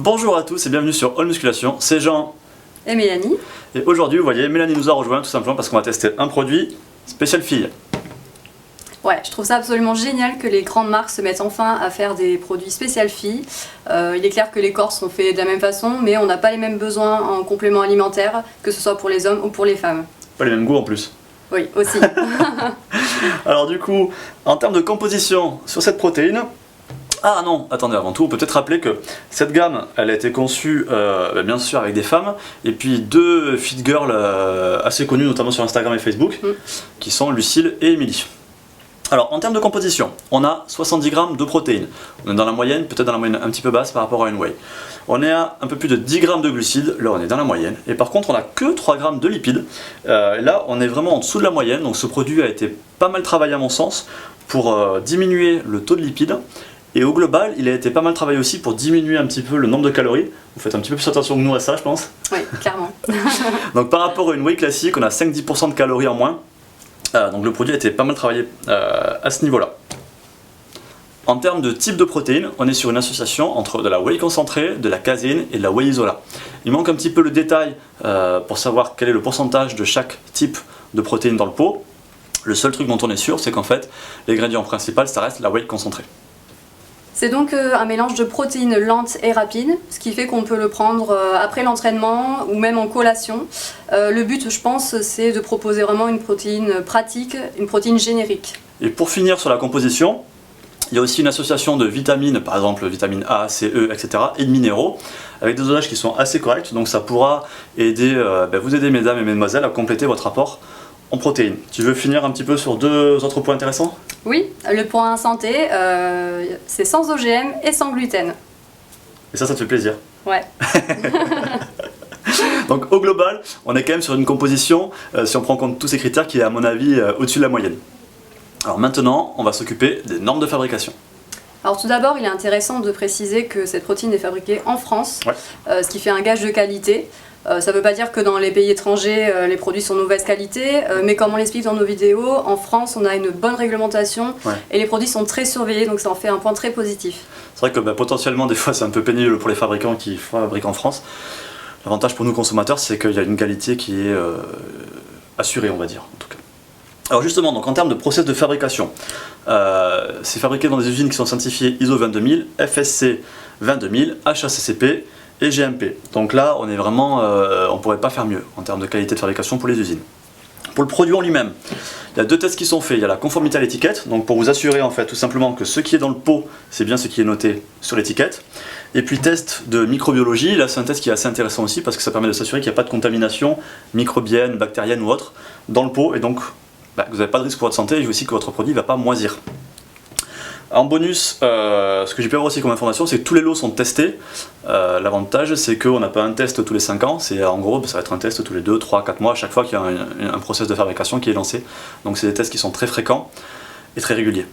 Bonjour à tous et bienvenue sur All Musculation, c'est Jean et Mélanie. Et aujourd'hui, vous voyez, Mélanie nous a rejoint tout simplement parce qu'on va tester un produit spécial fille. Ouais, je trouve ça absolument génial que les grandes marques se mettent enfin à faire des produits spécial filles. Il est clair que les corps sont faits de la même façon, mais on n'a pas les mêmes besoins en compléments alimentaires, que ce soit pour les hommes ou pour les femmes. Pas les mêmes goûts en plus. Oui, aussi. Alors du coup, en termes de composition sur cette protéine, ah non, attendez, avant tout, on peut peut-être rappeler que cette gamme, elle a été conçue bien sûr avec des femmes, et puis deux fit girls assez connues, notamment sur Instagram et Facebook, qui sont Lucille et Émilie. Alors en termes de composition, on a 70 grammes de protéines. On est dans la moyenne, peut-être dans la moyenne un petit peu basse par rapport à une whey. On est à un peu plus de 10 grammes de glucides, là on est dans la moyenne. Et par contre on n'a que 3 grammes de lipides. Là on est vraiment en dessous de la moyenne, donc ce produit a été pas mal travaillé à mon sens pour diminuer le taux de lipides. Et au global, il a été pas mal travaillé aussi pour diminuer un petit peu le nombre de calories. Vous faites un petit peu plus attention que nous à ça, je pense. Oui, clairement. Donc par rapport à une whey classique, on a 5-10% de calories en moins. Donc le produit a été pas mal travaillé à ce niveau-là. En termes de type de protéines, on est sur une association entre de la whey concentrée, de la caséine et de la whey isola. Il manque un petit peu le détail pour savoir quel est le pourcentage de chaque type de protéines dans le pot. Le seul truc dont on est sûr, c'est qu'en fait, l'ingrédient principal, ça reste la whey concentrée. C'est donc un mélange de protéines lentes et rapides, ce qui fait qu'on peut le prendre après l'entraînement ou même en collation. Le but, je pense, c'est de proposer vraiment une protéine pratique, une protéine générique. Et pour finir sur la composition, il y a aussi une association de vitamines, par exemple vitamine A, C, E, etc. et de minéraux, avec des dosages qui sont assez corrects, donc ça pourra aider, vous aider mesdames et mesdemoiselles à compléter votre apport en protéines. Tu veux finir un petit peu sur deux autres points intéressants ? Oui, le point santé, c'est sans OGM et sans gluten. Et ça te fait plaisir. Ouais. Donc au global, on est quand même sur une composition, si on prend en compte tous ces critères, qui est à mon avis au-dessus de la moyenne. Alors maintenant, on va s'occuper des normes de fabrication. Alors tout d'abord, il est intéressant de préciser que cette protéine est fabriquée en France, ce qui fait un gage de qualité. Ça ne veut pas dire que dans les pays étrangers, les produits sont de mauvaise qualité, mais comme on l'explique dans nos vidéos, en France, on a une bonne réglementation et les produits sont très surveillés, donc ça en fait un point très positif. C'est vrai que potentiellement, des fois, c'est un peu pénible pour les fabricants qui fabriquent en France. L'avantage pour nous consommateurs, c'est qu'il y a une qualité qui est assurée, on va dire, en tout cas. Alors justement, donc en termes de process de fabrication, c'est fabriqué dans des usines qui sont certifiées ISO 22000, FSC 22000, HACCP et GMP. Donc là, on est vraiment, on ne pourrait pas faire mieux en termes de qualité de fabrication pour les usines. Pour le produit en lui-même, il y a deux tests qui sont faits. Il y a la conformité à l'étiquette, donc pour vous assurer en fait tout simplement que ce qui est dans le pot, c'est bien ce qui est noté sur l'étiquette. Et puis test de microbiologie, là c'est un test qui est assez intéressant aussi parce que ça permet de s'assurer qu'il n'y a pas de contamination microbienne, bactérienne ou autre dans le pot, et donc vous n'avez pas de risque pour votre santé et aussi que votre produit ne va pas moisir. En bonus, ce que j'ai pu avoir aussi comme information, c'est que tous les lots sont testés. L'avantage, c'est qu'on n'a pas un test tous les 5 ans, c'est en gros, ça va être un test tous les 2, 3, 4 mois, à chaque fois qu'il y a un process de fabrication qui est lancé. Donc c'est des tests qui sont très fréquents et très réguliers.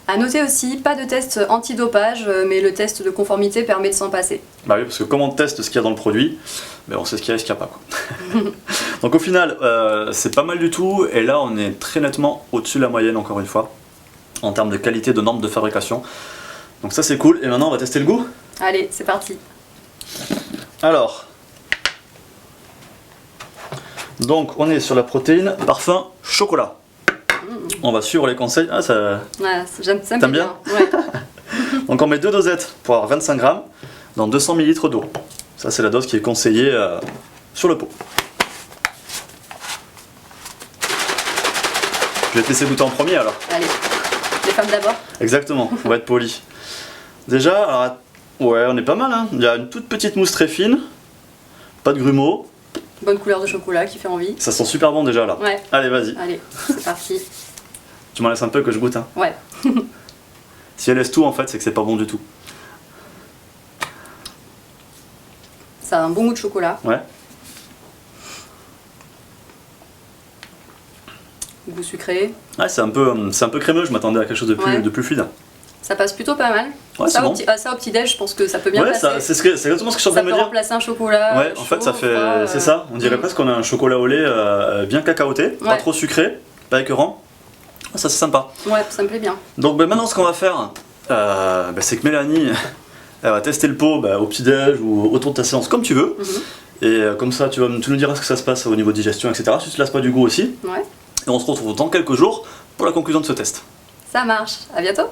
A noter aussi, pas de test antidopage, mais le test de conformité permet de s'en passer. Bah oui, parce que comme on teste ce qu'il y a dans le produit, on sait ce qu'il y a et ce qu'il n'y a pas, quoi. Donc au final, c'est pas mal du tout, et là on est très nettement au-dessus de la moyenne, encore une fois, en termes de qualité, de normes de fabrication. Donc ça c'est cool, et maintenant on va tester le goût. Allez, c'est parti. Alors, donc on est sur la protéine parfum chocolat. On va suivre les conseils. Ah, ça. Ouais, t'aimes bien, ouais. Donc on met 2 dosettes pour avoir 25 grammes dans 200 ml d'eau. Ça c'est la dose qui est conseillée sur le pot. Je vais te laisser goûter en premier alors. Allez, les femmes d'abord. Exactement, on va être poli. Déjà, alors, ouais, on est pas mal, hein. Il y a une toute petite mousse très fine, pas de grumeaux. Bonne couleur de chocolat qui fait envie. Ça sent super bon déjà là. Ouais. Allez, vas-y. Allez, c'est parti. Tu m'en laisses un peu que je goûte, hein. Ouais. Si elle laisse tout, en fait, c'est que c'est pas bon du tout. Ça a un bon goût de chocolat. Ouais. Goût sucré. Ouais, c'est un peu crémeux, je m'attendais à quelque chose de plus fluide. Ça passe plutôt pas mal. Ouais, ça, bon. ça au petit-déj, je pense que ça peut bien passer. Ouais, c'est exactement ce que je suis en train de me dire. Ça peut remplacer un chocolat. Ouais, en fait, ça fait. C'est ça, on dirait presque qu'on a un chocolat au lait bien cacaoté, pas trop sucré, pas écœurant. Ça, c'est sympa. Ouais, ça me plaît bien. Donc maintenant, ce qu'on va faire, c'est que Mélanie Elle va tester le pot au petit-déj ou autour de ta séance comme tu veux. Et comme ça, tu nous diras ce que ça se passe au niveau digestion, etc. Si tu te lasses pas du goût aussi. Ouais. Et on se retrouve dans quelques jours pour la conclusion de ce test. Ça marche, à bientôt.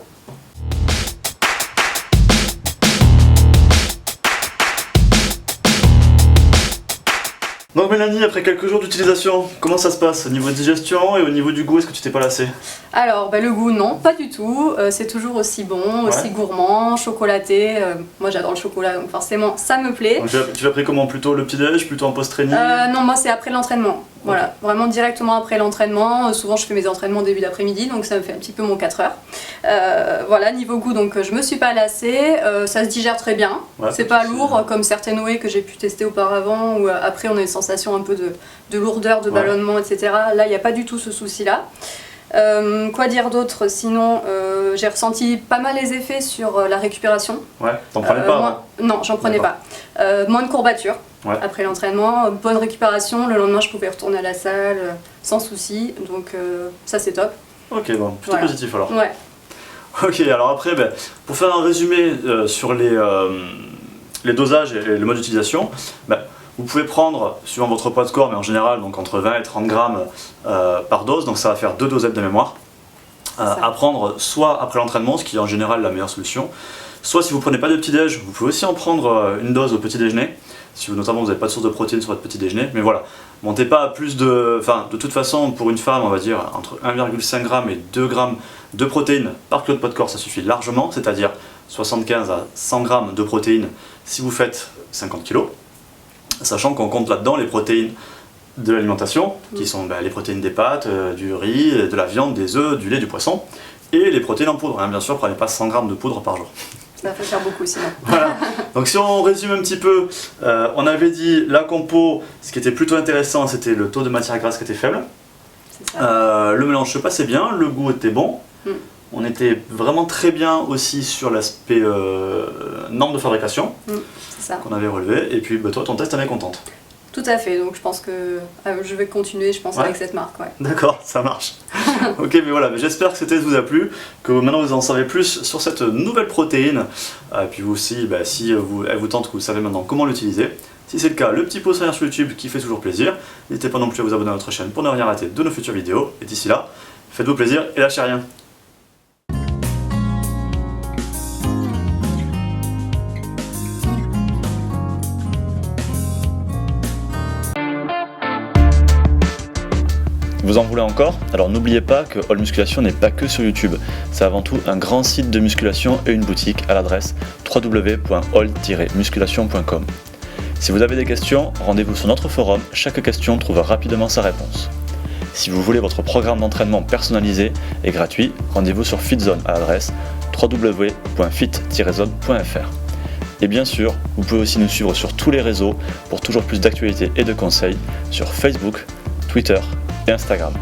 Donc Mélanie, après quelques jours d'utilisation, comment ça se passe au niveau de digestion et au niveau du goût? Est-ce que tu t'es pas lassé? Alors le goût non, pas du tout, c'est toujours aussi bon, aussi gourmand, chocolaté, moi j'adore le chocolat donc forcément ça me plaît. Donc, tu l'as pris comment? Plutôt le petit-déj, plutôt en post-training? Non, moi c'est après l'entraînement, voilà, vraiment directement après l'entraînement, souvent je fais mes entraînements début d'après-midi donc ça me fait un petit peu mon 4 heures. Voilà, niveau goût donc je me suis pas lassée, ça se digère très bien, c'est pas lourd comme certaines whey que j'ai pu tester auparavant où après on a une sensation un peu de lourdeur, de ballonnement, etc. Là, il n'y a pas du tout ce souci-là. Quoi dire d'autre? Sinon, j'ai ressenti pas mal les effets sur la récupération. Ouais, t'en prenais pas? Non, j'en prenais pas. Moins de courbatures après l'entraînement, bonne récupération. Le lendemain, je pouvais retourner à la salle sans souci. Donc, ça, c'est top. Ok, bon, plutôt positif alors. Ouais. Ok, alors après, pour faire un résumé sur les dosages et le mode d'utilisation, vous pouvez prendre, suivant votre poids de corps, mais en général donc entre 20 et 30 grammes par dose, donc ça va faire 2 dosettes de mémoire, à prendre soit après l'entraînement, ce qui est en général la meilleure solution, soit si vous ne prenez pas de petit-déj, vous pouvez aussi en prendre une dose au petit-déjeuner, si notamment vous n'avez pas de source de protéines sur votre petit-déjeuner, mais voilà, montez pas à plus de... Enfin, de toute façon, pour une femme, on va dire entre 1,5 g et 2 g de protéines par kilo de poids de corps, ça suffit largement, c'est-à-dire 75 à 100 g de protéines si vous faites 50 kg. Sachant qu'on compte là-dedans les protéines de l'alimentation, qui sont les protéines des pâtes, du riz, de la viande, des œufs, du lait, du poisson, et les protéines en poudre. Bien sûr, prenez pas 100 g de poudre par jour. Ça fait faire beaucoup sinon. Voilà. Donc si on résume un petit peu, on avait dit la compo, ce qui était plutôt intéressant, c'était le taux de matière grasse qui était faible. Le mélange se passait bien, le goût était bon. On était vraiment très bien aussi sur l'aspect norme de fabrication qu'on avait relevé. Et puis toi, ton test, t'en es contente? Tout à fait, donc je pense que je vais continuer avec cette marque. D'accord, ça marche. Ok, mais voilà, j'espère que ce test vous a plu, que maintenant vous en savez plus sur cette nouvelle protéine. Et puis vous aussi, si elle vous tente, que vous savez maintenant comment l'utiliser. Si c'est le cas, le petit pouce sur YouTube qui fait toujours plaisir. N'hésitez pas non plus à vous abonner à notre chaîne pour ne rien rater de nos futures vidéos. Et d'ici là, faites-vous plaisir et lâchez rien. Vous en voulez encore? Alors n'oubliez pas que All Musculation n'est pas que sur YouTube, c'est avant tout un grand site de musculation et une boutique à l'adresse www.all-musculation.com. Si vous avez des questions, rendez-vous sur notre forum, chaque question trouve rapidement sa réponse. Si vous voulez votre programme d'entraînement personnalisé et gratuit, rendez-vous sur FitZone à l'adresse www.fit-zone.fr. Et bien sûr, vous pouvez aussi nous suivre sur tous les réseaux pour toujours plus d'actualités et de conseils sur Facebook, Twitter et Instagram.